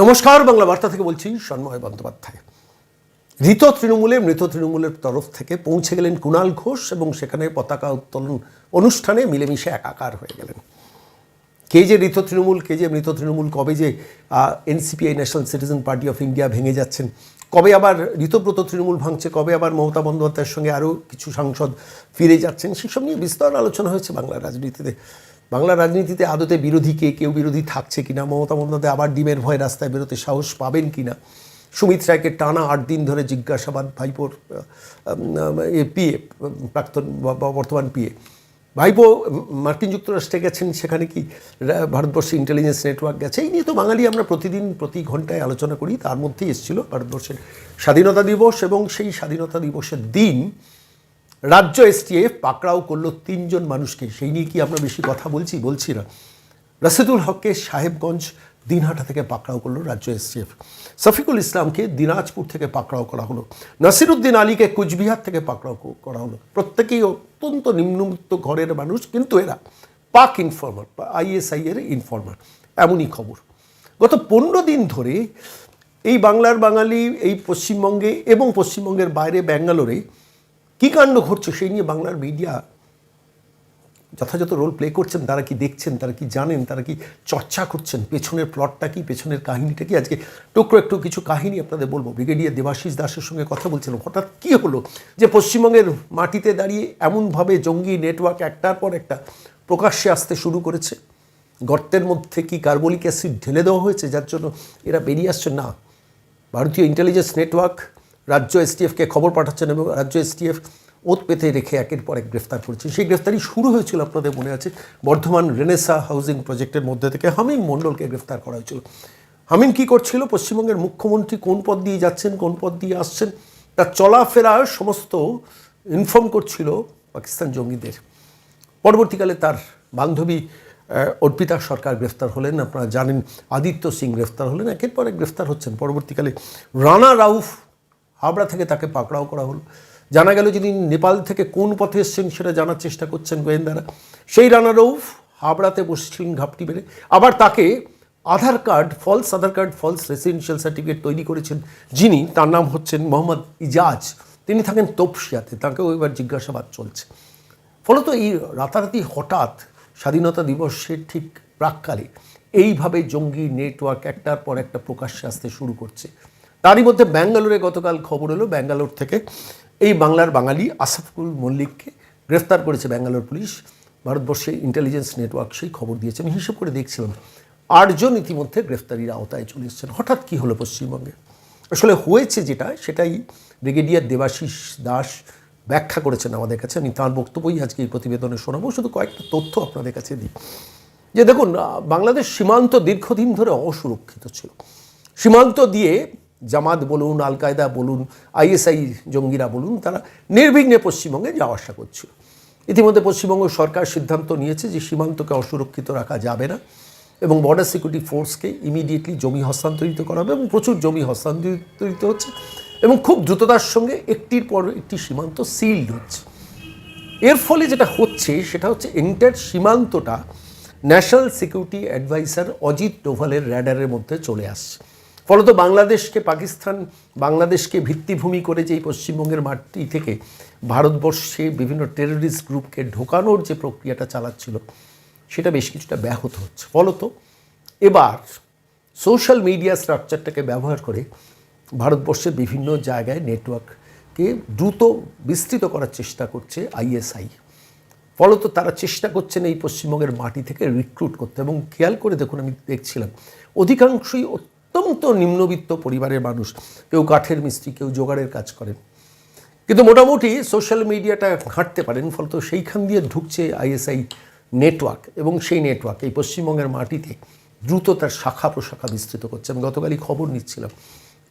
নমস্কার, বাংলা বার্তা থেকে বলছি সন্ময় বন্দ্যোপাধ্যায়। মৃত তৃণমূলের তরফ থেকে পৌঁছে গেলেন কুণাল ঘোষ এবং সেখানে পতাকা উত্তোলন অনুষ্ঠানে মিলেমিশে একাকার হয়ে গেলেন। কে যে মৃত তৃণমূল, কবে যে NCPI national citizen party of India ভেঙে যাচ্ছেন, কবে আবার ঋতব্রত তৃণমূল ভাঙছে, কবে আবার মমতা বন্দ্যোপাধ্যায়ের সঙ্গে আরও কিছু সাংসদ ফিরে যাচ্ছেন, সেসব নিয়ে বিস্তর আলোচনা হয়েছে বাংলার রাজনীতিতে। বাংলার রাজনীতিতে আদতে বিরোধী কেউ বিরোধী থাকছে কিনা, মমতা বন্দ্যোপাধ্যায় আবার ডিমের ভয়ে রাস্তায় বেরোতে সাহস পাবেন কিনা, সুমিত রায়কে টানা 8 দিন ধরে জিজ্ঞাসাবাদ, ভাইপোর পিএ, প্রাক্তন বর্তমান পিএ ভাইপো মার্কিন যুক্তরাষ্ট্রে গেছেন, সেখানে কি ভারতবর্ষে ইন্টেলিজেন্স নেটওয়ার্ক গেছে, এই নিয়ে তো বাঙালি আমরা প্রতি ঘন্টায় আলোচনা করি। তার মধ্যেই এসেছিল ভারতবর্ষের স্বাধীনতা দিবস, এবং সেই স্বাধীনতা দিবসের দিন রাজ্য এসটিএফ পাকড়াও করলো 3 জন মানুষকে। সেই নিয়ে কি আমরা বেশি কথা বলছি না। রাশেদুল হককে সাহেবগঞ্জ দিনহাটা থেকে পাকড়াও করলো রাজ্য এসটিএফ, শফিকুল ইসলামকে দিনাজপুর থেকে পাকড়াও করা হলো, নাসিরুদ্দিন আলীকে কুচবিহার থেকে পাকড়াও করা হলো। প্রত্যেকেই অত্যন্ত নিম্নবিত্ত ঘরের মানুষ, কিন্তু এরা পাক ইনফর্মার, আইএসআই এর ইনফর্মার, এমনই খবর। গত 15 দিন ধরে এই বাংলার বাঙালি এই পশ্চিমবঙ্গে এবং পশ্চিমবঙ্গের বাইরে ব্যাঙ্গালোরে কী কাণ্ড ঘটছে সেই নিয়ে বাংলার মিডিয়া যথাযথ রোল প্লে করছেন। তারা কি দেখছেন, তারা কি জানেন, তারা কি চর্চা করছেন, পেছনের প্লটটা কি, পেছনের কাহিনীটা কি। আজকে একটু কিছু কাহিনী আপনাদের বলবো। ব্রিগেডিয়ার দেবাশিস দাসের সঙ্গে কথা বলছিলাম, হঠাৎ কী হলো যে পশ্চিমবঙ্গের মাটিতে দাঁড়িয়ে এমনভাবে জঙ্গি নেটওয়ার্ক একটার পর একটা প্রকাশ্যে আসতে শুরু করেছে। গর্তের মধ্যে কি কার্বলিক অ্যাসিড ঢেলে দেওয়া হয়েছে যার জন্য এরা বেরিয়ে আসছে? না, ভারতীয় ইন্টেলিজেন্স নেটওয়ার্ক রাজ্য এসটিএফকে খবর পাঠাচ্ছেন এবং রাজ্য এসটিএফ ওত পেতে রেখে একের পর এক গ্রেফতার করেছে। সেই গ্রেফতারি শুরু হয়েছিল, আপনাদের মনে আছে, বর্ধমান রেনেসা হাউজিং প্রজেক্টের মধ্যে থেকে হামিম মণ্ডলকে গ্রেফতার করা হয়েছিল। হামিম কী করছিল? পশ্চিমবঙ্গের মুখ্যমন্ত্রী কোন পথ দিয়ে যাচ্ছেন, কোন পথ দিয়ে আসছেন, তার চলাফেরা সমস্ত ইনফর্ম করছিল পাকিস্তান জঙ্গিদের। পরবর্তীকালে তার বান্ধবী অর্পিতা সরকার গ্রেফতার হলেন, আপনারা জানেন, আদিত্য সিং গ্রেফতার হলেন, একের পর এক গ্রেফতার হচ্ছেন। পরবর্তীকালে রানা রাউফ হাবড়া থেকে তাকে পাকড়াও করা হলো। জানা গেল যিনি নেপাল থেকে কোন পথে এসছেন সেটা জানার চেষ্টা করছেন গোয়েন্দারা। সেই রানা রাউফ হাবড়াতে বসছিলেন ঘাপটি বেড়ে, আবার তাকে ফলস আধার কার্ড, ফলস রেসিডেন্সিয়াল সার্টিফিকেট তৈরি করেছেন যিনি, তার নাম হচ্ছেন মোহাম্মদ ইজাজ। তিনি থাকেন তপসিয়াতে, তাকেও এবার জিজ্ঞাসাবাদ চলছে। ফলত এই রাতারাতি হঠাৎ স্বাধীনতা দিবসের ঠিক প্রাককালে এইভাবে জঙ্গি নেটওয়ার্ক একটার পর একটা প্রকাশ্যে আসতে শুরু করছে। তারই মধ্যে ব্যাঙ্গালোরে গতকাল খবর এলো, ব্যাঙ্গালোর থেকে এই বাংলার বাঙালি আসাফুল মল্লিককে গ্রেফতার করেছে ব্যাঙ্গালোর পুলিশ। ভারতবর্ষের ইন্টেলিজেন্স নেটওয়ার্ক সেই খবর দিয়েছে। আমি হিসেব করে দেখছিলাম 8 জন ইতিমধ্যে গ্রেফতারির আওতায় চলে এসেছেন। হঠাৎ কী হলো পশ্চিমবঙ্গে? আসলে হয়েছে সেটাই ব্রিগেডিয়ার দেবাশিস দাস ব্যাখ্যা করেছেন আমাদের কাছে। আমি তাঁর বক্তব্যই আজকে এই প্রতিবেদনে শোনাবো। শুধু কয়েকটা তথ্য আপনাদের কাছে দিই যে দেখুন, বাংলাদেশ সীমান্ত দীর্ঘদিন ধরে অসুরক্ষিত ছিল। সীমান্ত দিয়ে জামাত বলুন, আল কায়দা বলুন, আইএসআই জঙ্গিরা বলুন, তারা নির্বিঘ্নে পশ্চিমবঙ্গে যাওয়া আসা করছিল। ইতিমধ্যে পশ্চিমবঙ্গ সরকার সিদ্ধান্ত নিয়েছে যে সীমান্তকে অসুরক্ষিত রাখা যাবে না এবং বর্ডার সিকিউরিটি ফোর্সকে ইমিডিয়েটলি জমি হস্তান্তরিত করা হবে, এবং প্রচুর জমি হস্তান্তরিত হচ্ছে এবং খুব দ্রুততার সঙ্গে একটির পর একটি সীমান্ত সিলড হচ্ছে। এর ফলে যেটা হচ্ছে সেটা হচ্ছে এন্টার সীমান্তটা ন্যাশনাল সিকিউরিটি অ্যাডভাইজার অজিত ডোভালের র্যাডারের মধ্যে চলে আসছে। ফলত বাংলাদেশকে ভিত্তিভূমি করে যে এই পশ্চিমবঙ্গের মাটি থেকে ভারতবর্ষে বিভিন্ন টেররিস্ট গ্রুপকে ঢোকানোর যে প্রক্রিয়াটা চালাচ্ছিল সেটা বেশ কিছুটা ব্যাহত হচ্ছে। ফলত এবার সোশ্যাল মিডিয়া স্ট্রাকচারটাকে ব্যবহার করে ভারতবর্ষের বিভিন্ন জায়গায় নেটওয়ার্ককে দ্রুত বিস্তৃত করার চেষ্টা করছে আইএসআই। ফলত তারা চেষ্টা করছেন এই পশ্চিমবঙ্গের মাটি থেকে রিক্রুট করতে। এবং খেয়াল করে দেখুন, আমি দেখছিলাম অধিকাংশই অত্যন্ত নিম্নবিত্ত পরিবারের মানুষ, কেউ কাঠের মিস্ত্রি, কেউ জোগাড়ের কাজ করেন, কিন্তু মোটামুটি সোশ্যাল মিডিয়াটা ঘাঁটতে পারেন। ফলত সেইখান দিয়ে ঢুকছে আইএসআই নেটওয়ার্ক, এবং সেই নেটওয়ার্ক এই পশ্চিমবঙ্গের মাটিতে দ্রুত তার শাখা প্রশাখা বিস্তৃত করছে। আমি গতকালই খবর নিচ্ছিলাম,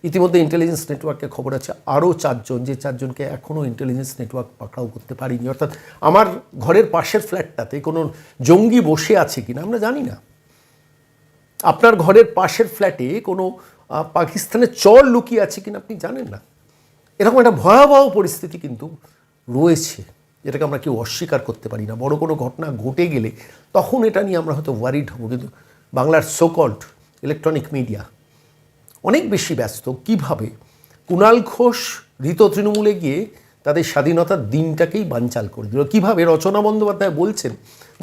ইতিমধ্যে ইন্টেলিজেন্স নেটওয়ার্কের খবর আছে আরও 4 জন, যে 4 জনকে এখনও ইন্টেলিজেন্স নেটওয়ার্ক পাকড়াও করতে পারিনি। অর্থাৎ আমার ঘরের পাশের ফ্ল্যাটটাতে কোনো জঙ্গি বসে আছে কিনা আমরা জানি না, আপনার ঘরের পাশের ফ্ল্যাটে কোনো পাকিস্তানের চর লুকিয়ে আছে কিনা আপনি জানেন না। এরকম একটা ভয়াবহ পরিস্থিতি কিন্তু রয়েছে, যেটাকে আমরা কেউ অস্বীকার করতে পারি না। বড় কোনো ঘটনা ঘটে গেলে তখন এটা নিয়ে আমরা হয়তো ওয়ারিড হব, কিন্তু বাংলার সোকল্ড ইলেকট্রনিক মিডিয়া অনেক বেশি ব্যস্ত কিভাবে কুণাল ঘোষ ঋত তৃণমূলে গিয়ে তাদের স্বাধীনতার দিনটাকেই বানচাল করে দিল। কীভাবে রচনা বন্দ্যোপাধ্যায় বলছেন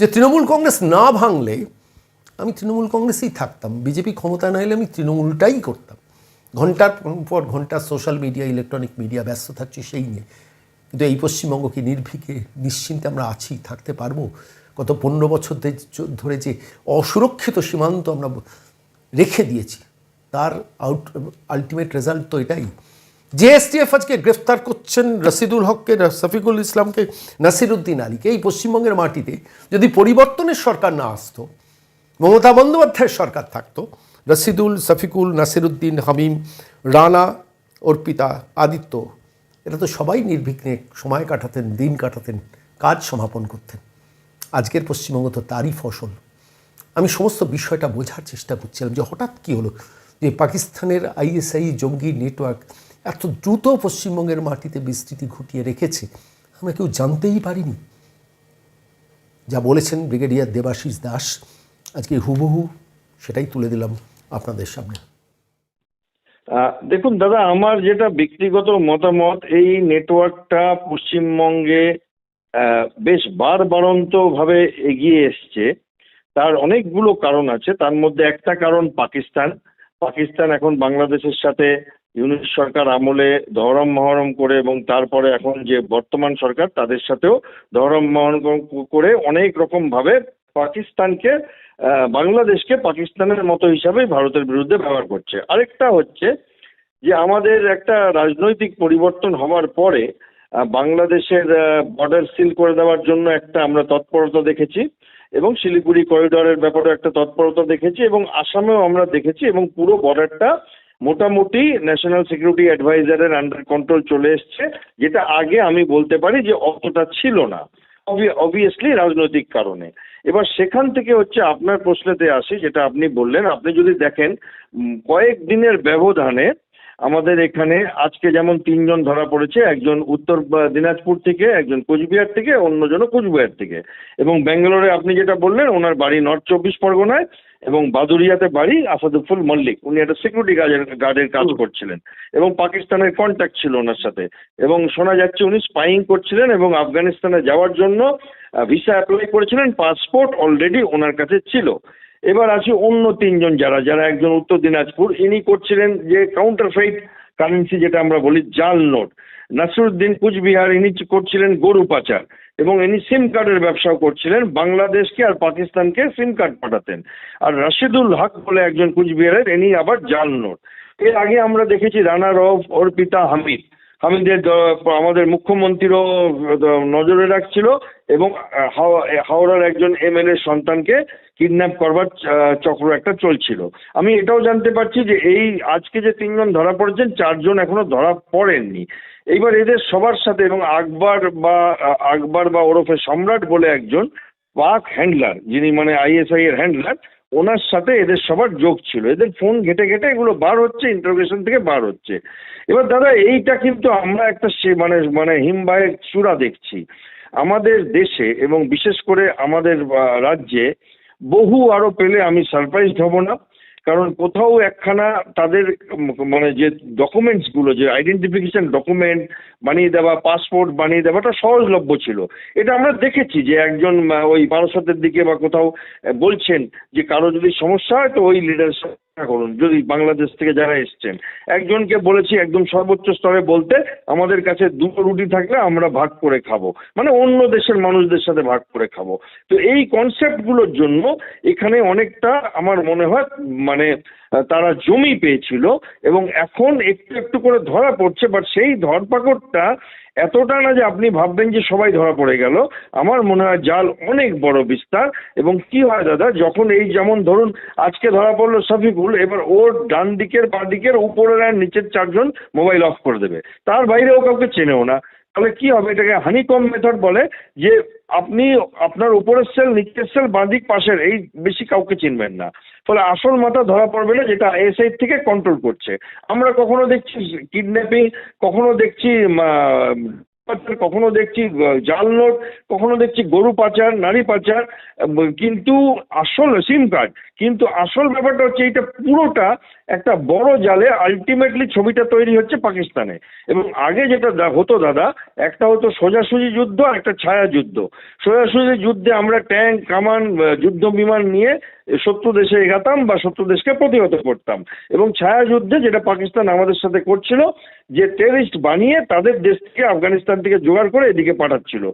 যে তৃণমূল কংগ্রেস না ভাঙলে আমি তৃণমূল কংগ্রেসেই থাকতাম, বিজেপি ক্ষমতা না এলে আমি তৃণমূলটাই করতাম। ঘন্টার পর ঘন্টা সোশ্যাল মিডিয়া, ইলেকট্রনিক মিডিয়া ব্যস্ত থাকছি সেই নিয়ে। কিন্তু এই পশ্চিমবঙ্গ কি নির্ভীকে নিশ্চিন্তে আমরা আছি, থাকতে পারবো? গত 15 বছর ধরে যে অসুরক্ষিত সীমান্ত আমরা রেখে দিয়েছি, তার আলটিমেট রেজাল্ট তো এটাই। জেএসটিএফ আজকে গ্রেফতার করছেন রশিদুল হককে, শফিকুল ইসলামকে, নাসিরুদ্দিন আলীকে। এই পশ্চিমবঙ্গের মাটিতে যদি পরিবর্তনের সরকার না আসতো, মমতা বন্দ্যোপাধ্যায়ের সরকার থাকতো, রশিদুল, শফিকুল, নাসিরুদ্দিন, হামিম, রানা, অর্পিতা, আদিত্য, এরা তো সবাই নির্বিঘ্নে সময় কাটাতেন, দিন কাটাতেন, কাজ সমাপন করতেন। আজকের পশ্চিমবঙ্গ তো তারই ফসল। আমি সমস্ত বিষয়টা বোঝার চেষ্টা করছিলাম যে হঠাৎ কী হলো যে পাকিস্তানের আইএসআই জঙ্গি নেটওয়ার্ক এত দ্রুত পশ্চিমবঙ্গের মাটিতে বিস্তৃতি ঘটিয়ে রেখেছে, আমরা কেউ জানতেই পারিনি। যা বলেছেন ব্রিগেডিয়ার দেবাশিস দাস, আজকে হুবহু সেটাই তুলে দিলাম আপনাদের সামনে। দেখুন দাদা, আমার যেটা ব্যক্তিগত মতামত, এই নেটওয়ার্কটা পশ্চিমবঙ্গে বেশ বাড়ন্ত ভাবে এগিয়ে এসছে। তার অনেকগুলো কারণ আছে। তার মধ্যে একটা কারণ পাকিস্তান এখন বাংলাদেশের সাথে ইউনিট সরকার আমলে ধরম মহরম করে, এবং তারপরে এখন যে বর্তমান সরকার তাদের সাথেও ধরম মহরম করে অনেক রকম ভাবে পাকিস্তানকে, বাংলাদেশকে পাকিস্তানের মতো হিসাবে ভারতের বিরুদ্ধে ব্যবহার করছে। আরেকটা হচ্ছে যে আমাদের একটা রাজনৈতিক পরিবর্তন হওয়ার পরে বাংলাদেশের বর্ডার সিল করে দেওয়ার জন্য একটা আমরা তৎপরতা দেখেছি, এবং শিলিগুড়ি করিডোরের ব্যাপারে একটা তৎপরতা দেখেছি, এবং আসামেও আমরা দেখেছি, এবং পুরো বর্ডারটা মোটামুটি ন্যাশনাল সিকিউরিটি অ্যাডভাইজারের আন্ডার কন্ট্রোল চলে এসছে, যেটা আগে আমি বলতে পারি যে অতটা ছিল না, অবভিয়াসলি রাজনৈতিক কারণে। এবার সেখান থেকে হচ্ছে আপনার প্রশ্নেতে আসি, যেটা আপনি বললেন। আপনি যদি দেখেন কয়েক দিনের ব্যবধানে আমাদের এখানে আজকে যেমন 3 জন ধরা পড়েছে, একজন উত্তর দিনাজপুর থেকে, একজন কোচবিহার থেকে, অন্যজনও কোচবিহার থেকে। এবং ব্যাঙ্গালোরে আপনি যেটা বললেন ওনার বাড়ি নর্থ 24 পরগনায়, এবং বাদুরিয়াতে বাড়ি আসাদুফুল মল্লিক। উনি একটা সিকিউরিটি গার্ডের কাজ করছিলেন, এবং পাকিস্তানের কন্ট্যাক্ট ছিল ওনার সাথে, এবং শোনা যাচ্ছে উনি স্পাইং করছিলেন এবং আফগানিস্তানে যাওয়ার জন্য ভিসা অ্যাপ্লাই করেছিলেন, পাসপোর্ট অলরেডি ওনার কাছে ছিল। এবার আছে অন্য 3 জন যারা একজন উত্তর দিনাজপুর, ইনি করছিলেন যে কাউন্টারফেইট কারেন্সি, যেটা আমরা বলি জাল নোট। নাসিরুদ্দিন কুচবিহার, ইনি করছিলেন গরু পাচার, এবং ইনি সিম কার্ডের ব্যবসাও করছিলেন, বাংলাদেশকে আর পাকিস্তানকে সিম কার্ড পাঠাতেন। আর রশিদুল হক বলে একজন কুচবিহারের, ইনি আবার জাল নোট। এর আগে আমরা দেখেছি রানা রফ, অর্পিতা, হামিদের আমাদের মুখ্যমন্ত্রীরও নজরে রাখছিল, এবং হাওড়ার একজন এমএলএ সন্তানকে কিডন্যাপ করবার চক্র একটা চলছিল। আমি এটাও জানতে পারছি যে এই আজকে যে 3 জন ধরা পড়েছেন, 4 জন এখনো ধরা পড়েননি। এইবার এদের সবার সাথে, এবং আকবর বা ওরফে সম্রাট বলে একজন পাক হ্যান্ডলার, যিনি মানে আইএসআই এর হ্যান্ডলার, ওনার সাথে এদের সবার যোগ ছিল। এদের ফোন ঘেটে ঘেটে এগুলো বার হচ্ছে, ইন্টারোগেশন থেকে বার হচ্ছে। এবার দাদা, এইটা কিন্তু আমরা একটা মানে হিমবাহের চূড়া দেখছি আমাদের দেশে, এবং বিশেষ করে আমাদের রাজ্যে। বহু আরো পেলে আমি সারপ্রাইজড হব না, কারণ কোথাও একখানা তাদের মানে যে ডকুমেন্টস গুলো, যে আইডেন্টিফিকেশন ডকুমেন্ট বানিয়ে দেওয়া, পাসপোর্ট বানিয়ে দেওয়াটা সহজলভ্য ছিল। এটা আমরা দেখেছি যে একজন ওই বারাসতের দিকে বা কোথাও বলছেন যে কারো যদি সমস্যা হয় তো ওই লিডার করুন, যদি বাংলাদেশ থেকে যারা এসছেন। একজনকে বলেছি একদম সর্বোচ্চ স্তরে বলতে, আমাদের কাছে 2টো রুটি থাকলে আমরা ভাগ করে খাবো, মানে অন্য দেশের মানুষদের সাথে ভাগ করে খাবো। তো এই কনসেপ্টগুলোর জন্য এখানে অনেকটা আমার মনে হয় মানে তারা জমি পেয়েছিল, এবং এখন একটু একটু করে ধরা পড়ছে। বাট সেই ধরপাকড়টা এতটা না যে আপনি ভাববেন যে সবাই ধরা পড়ে গেল। আমার মনে হয় জাল অনেক বড় বিস্তার। এবং কি হয় দাদা, যখন এই যেমন ধরুন আজকে ধরা পড়লো শফিকুল, এবার ওর ডান দিকের বাঁ দিকের উপরের আর নিচের 4 জন মোবাইল অফ করে দেবে, তার বাইরেও কাউকে চেনেও না। তাহলে কি হবে, এটাকে হানিকম মেথড বলে, যে আপনি আপনার উপরের সেল, নিচের সেল, বাঁ দিক, পাশের, এই বেশি কাউকে চিনবেন না। ফলে আসল মাথা ধরা পড়বে না, যেটা আইএসআই থেকে কন্ট্রোল করছে। আমরা কখনো দেখছি কিডন্যাপিং, কখনো দেখছি পাচার, কখনো দেখছি জাল নোট, কখনো দেখছি গরু পাচার, নারী পাচার, কিন্তু আসল সিম কার্ড, কিন্তু আসল ব্যাপারটা হচ্ছে এইটা পুরোটা একটা বড় জালে আলটিমেটলি ছবিটা তৈরি হচ্ছে পাকিস্তানে। এবং আগে যেটা হতো দাদা, একটা হতো সোজাসুজি যুদ্ধ আর একটা ছায়া যুদ্ধ। সোজাসুজি যুদ্ধে আমরা ট্যাঙ্ক, কামান, যুদ্ধ বিমান নিয়ে শত্রু দেশে এগাতাম বা শত্রু দেশকে প্রতিহত করতাম। এবং ছায়া যুদ্ধে যেটা পাকিস্তান আমাদের সাথে করছিল, যে টেররিস্ট বানিয়ে তাদের দেশ থেকে, আফগানিস্তান থেকে জোগাড় করে এদিকে পাঠাচ্ছিল।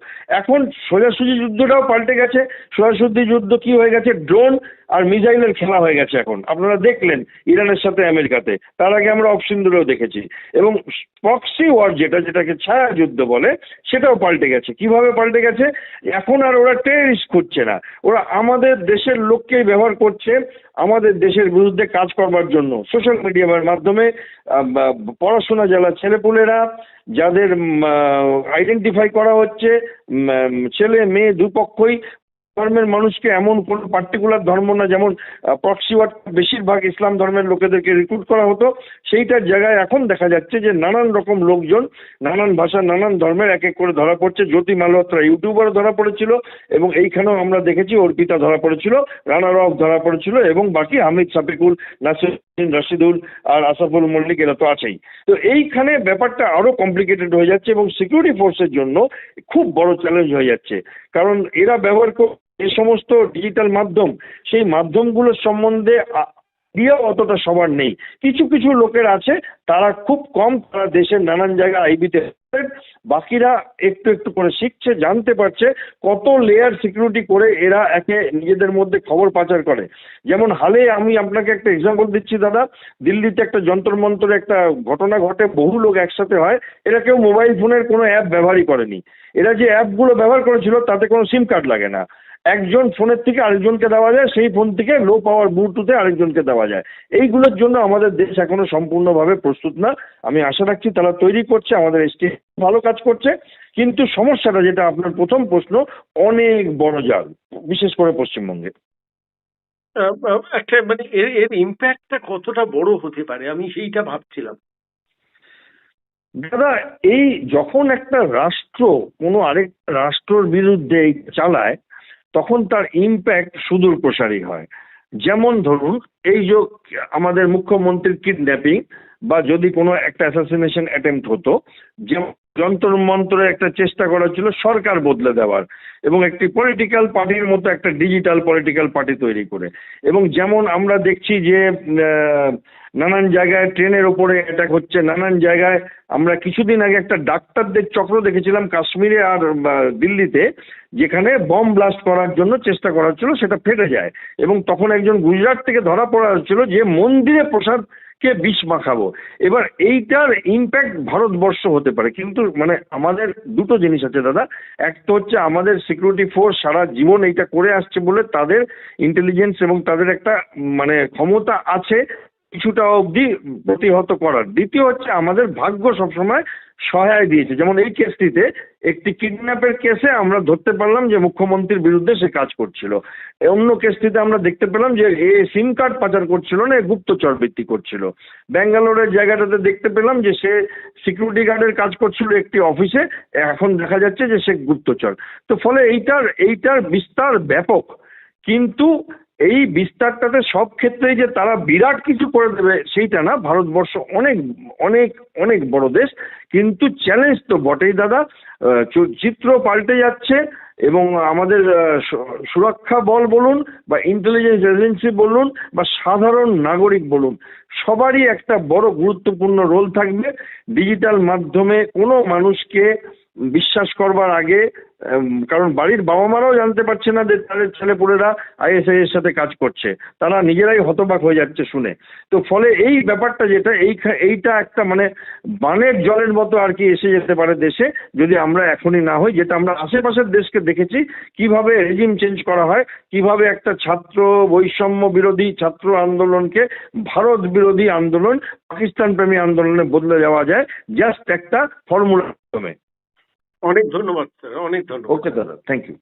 এখন সোজাসুজি যুদ্ধটাও পাল্টে গেছে। সোজাসুজি যুদ্ধ কি হয়ে গেছে, ড্রোন আর মিসাইলের খেলা হয়ে গেছে। এখন আপনারা দেখলেন ইরানের সাথে আমেরিকাতে, তার আগে আমরা অপশিন্দুরেও দেখেছি। এবং প্রক্সি ওয়ার যেটাকে ছায়া যুদ্ধ বলে, সেটাও পাল্টে গেছে। কিভাবে পাল্টে গেছে, এখন আর ওরা টেররিস্ট খুঁজছে না, ওরা আমাদের দেশের লোককেই ব্যবহার করছে আমাদের দেশের বিরুদ্ধে কাজ করবার জন্য। সোশ্যাল মিডিয়ার মাধ্যমে পড়াশোনা যারা ছেলেপুলেরা, যাদের আইডেন্টিফাই করা হচ্ছে, ছেলে মেয়ে দুপক্ষই ধর্মের মানুষকে, এমন কোনো পার্টিকুলার ধর্ম না, যেমন প্রক্সি ওয়ার বেশিরভাগ ইসলাম ধর্মের লোকেদেরকে রিক্রুট করা হতো, সেইটার জায়গায় এখন দেখা যাচ্ছে যে নানান রকম লোকজন, নানান ভাষা, নানান ধর্মের এক এক করে ধরা পড়ছে। জ্যোতি মালহোত্রা ইউটিউবারও ধরা পড়েছিল, এবং এইখানেও আমরা দেখেছি অর্পিতা ধরা পড়েছিল, রানা রফ ধরা পড়েছিল, এবং বাকি হামিদ সাফিকুল, নাসিরুদ্দিন, রাশিদুল আর আসাফুল মল্লিক, এরা তো আছেই। তো এইখানে ব্যাপারটা আরো কমপ্লিকেটেড হয়ে যাচ্ছে এবং সিকিউরিটি ফোর্সের জন্য খুব বড় চ্যালেঞ্জ হয়ে যাচ্ছে। কারণ এরা ব্যবহার যে সমস্ত ডিজিটাল মাধ্যম, সেই মাধ্যমগুলোর সম্বন্ধে আইডিয়া অতটা সবার নেই। কিছু কিছু লোকের আছে, তারা খুব কম, তারা দেশের নানান জায়গায় আইবিতে, বাকিরা একটু একটু করে শিখছে, জানতে পারছে কত লেয়ার সিকিউরিটি করে এরা একে নিজেদের মধ্যে খবর পাচার করে। যেমন হালে আমি আপনাকে একটা এক্সাম্পল দিচ্ছি দাদা, দিল্লিতে একটা যন্তর মন্তরে একটা ঘটনা ঘটে, বহু লোক একসাথে হয়, এরা কেউ মোবাইল ফোনের কোনো অ্যাপ ব্যবহারই করেনি। এরা যে অ্যাপগুলো ব্যবহার করেছিল তাতে কোনো সিম কার্ড লাগে না, একজন ফোনের থেকে আরেকজনকে দেওয়া যায়, সেই ফোন থেকে লো পাওয়ার ব্লুটুথে আরেকজনকে দেওয়া যায়। এইগুলোর জন্য আমাদের দেশ এখনো সম্পূর্ণভাবে প্রস্তুত না। আমি আশা রাখছি তারা তৈরি করছে, আমাদের এসটি ভালো কাজ করছে, কিন্তু সমস্যাটা যেটা আপনার প্রথম প্রশ্ন, অনেক বড় জাল, বিশেষ করে পশ্চিমবঙ্গে। একটা মানে এর এর ইম্প্যাক্টটা কতটা বড় হতে পারে, আমি সেইটা ভাবছিলাম। দাদা, এই যখন একটা রাষ্ট্র কোনো আরেকটা রাষ্ট্রের বিরুদ্ধে চালায়, তখন তার ইম্প্যাক্ট সুদূর প্রসারী হয়। যেমন ধরুন, এই যে আমাদের মুখ্যমন্ত্রীর কিডন্যাপিং, বা যদি কোনো একটা অ্যাসাসিনেশন অ্যাটেম্প্ট হতো, যেমন যন্তর মন্ত্রে একটা চেষ্টা করা ছিল সরকার বদলে দেওয়ার, এবং একটি পলিটিক্যাল পার্টির মতো একটা ডিজিটাল পলিটিক্যাল পার্টি তৈরি করে। এবং যেমন আমরা দেখছি যে নানান জায়গায় ট্রেনের ওপরে অ্যাটাক হচ্ছে, নানান জায়গায় আমরা কিছুদিন আগে একটা ডাক্তারদের চক্র দেখেছিলাম কাশ্মীরে আর দিল্লিতে, যেখানে বম ব্লাস্ট করার জন্য চেষ্টা করা হচ্ছিল, সেটা ফেটে যায়, এবং তখন একজন গুজরাট থেকে ধরা পড়া হচ্ছিল যে মন্দিরে প্রসাদকে বিষ মাখাবো। এবার এইটার ইম্প্যাক্ট ভারতবর্ষ হতে পারে, কিন্তু মানে আমাদের দুটো জিনিস আছে দাদা। একটা হচ্ছে আমাদের সিকিউরিটি ফোর্স সারা জীবন এইটা করে আসছে বলে তাদের ইন্টেলিজেন্স এবং তাদের একটা মানে ক্ষমতা আছে কিছুটা অবধি প্রতিহত করার। দ্বিতীয় হচ্ছে আমাদের ভাগ্য সবসময় সহায় দিয়েছে। যেমন এই কেসটিতে, একটি কিডন্যাপের কেসে আমরা ধরতে পারলাম যে মুখ্যমন্ত্রীর বিরুদ্ধে সে কাজ করছিল। অন্য কেসটিতে আমরা দেখতে পেলাম যে এ সিম কার্ড পাচার করছিল না, গুপ্তচর বৃত্তি করছিল। ব্যাঙ্গালোরের জায়গাটাতে দেখতে পেলাম যে সে সিকিউরিটি গার্ডের কাজ করছিল একটি অফিসে, এখন দেখা যাচ্ছে যে সে গুপ্তচর। তো ফলে এইটার বিস্তার ব্যাপক, কিন্তু এই বিস্তারটাতে সব ক্ষেত্রেই যে তারা বিরাট কিছু করে দেবে সেইটা না। ভারতবর্ষ অনেক অনেক অনেক বড় দেশ, কিন্তু চ্যালেঞ্জ তো বটেই দাদা। চিত্র পাল্টে যাচ্ছে, এবং আমাদের সুরক্ষা বল বলুন বা ইন্টেলিজেন্স এজেন্সি বলুন বা সাধারণ নাগরিক বলুন, সবারই একটা বড় গুরুত্বপূর্ণ রোল থাকবে। ডিজিটাল মাধ্যমে কোনো মানুষকে বিশ্বাস করবার আগে, কারণ বাড়ির বাবা মারাও জানতে পারছে না যে তাদের ছেলেপুলেরা আইএসআই এর সাথে কাজ করছে, তারা নিজেরাই হতবাক হয়ে যাচ্ছে শুনে। তো ফলে এই ব্যাপারটা যেটা, এইটা একটা মানে বানের জলের মতো আর কি এসে যেতে পারে দেশে, যদি আমরা এখনই না হই। যেটা আমরা আশেপাশের দেশকে দেখেছি কিভাবে রেজিম চেঞ্জ করা হয়, কিভাবে একটা ছাত্র বৈষম্য বিরোধী ছাত্র আন্দোলনকে ভারত বিরোধী আন্দোলন, পাকিস্তান প্রেমী আন্দোলনে বদলে যাওয়া যায় জাস্ট একটা ফর্মুলার মাধ্যমে। অনেক ধন্যবাদ স্যার, অনেক ধন্যবাদ। ওকে দাদা, থ্যাংক ইউ।